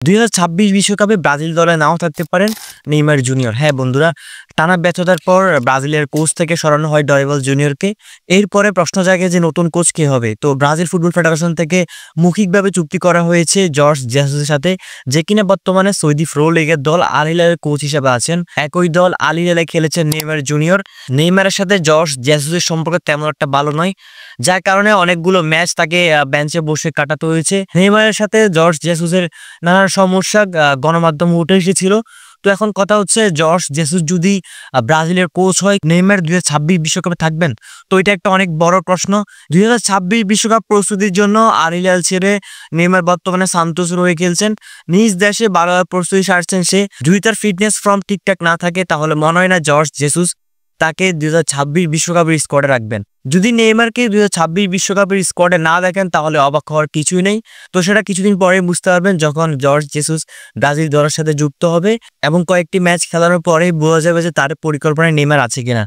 2026 বিশ্বকাপে ব্রাজিল দলে নাও থাকতে পারেন নেইমার জুনিয়র। হ্যাঁ বন্ধুরা, টানা ব্যর্থতার পর ব্রাজিলের কোচ থেকে সরানো হয় ডরিবাল জুনিয়রকে। এরপরে প্রশ্ন জাগে যে নতুন কোচ কে হবে। তো ব্রাজিল ফুটবল ফেডারেশন থেকে মৌখিকভাবে চুক্তি করা হয়েছে জর্জ জেসুসের সাথে, যে কিনা বর্তমানে সৌদি প্রো লিগের দল আল হিলালের কোচ হিসেবে আছেন। একই দল আল হিলালে খেলেছেন নেইমার জুনিয়র। নেইমারের সাথে জর্জ জেসুসের সম্পর্ক তেমন একটা ভালো নয়, যার কারণে অনেকগুলো ম্যাচ তাকে বেঞ্চে বসে কাটাতে হয়েছে। নেইমারের সাথে জর্জ জেসুসের নানান সমস্যা গণমাধ্যমে উঠে এসেছিল। তো এখন কথা হচ্ছে, জর্জ জেসুস যদি ব্রাজিলের কোচ হয়, নেইমার 2026 বিশ্বকাপে থাকবেন? তো এটা একটা অনেক বড় প্রশ্ন। 2026 বিশ্বকাপ প্রস্তুতির জন্য আল হিলাল ছেড়ে নেইমার বর্তমানে সান্তোসের হয়ে খেলছেন। নিজ দেশে ভালোভাবে প্রস্তুতি সারছেন সে। যদি তার ফিটনেস ফর্ম ঠিকঠাক না থাকে, তাহলে মনে হয় না জর্জ জেসুস তাকে 2026 বিশ্বকাপের স্কোয়াডে রাখবেন। যদি নেইমারকে 2026 বিশ্বকাপের স্কোয়াডে না দেখেন, তাহলে অবাক হওয়ার কিছুই নেই। তো সেটা কিছুদিন পরে বুঝতে পারবেন, যখন জর্জ জেসুস ব্রাজিল দলের সাথে যুক্ত হবে এবং কয়েকটি ম্যাচ খেলানোর পরেই বোঝা যাবে যে তার পরিকল্পনায় নেইমার আছে কিনা।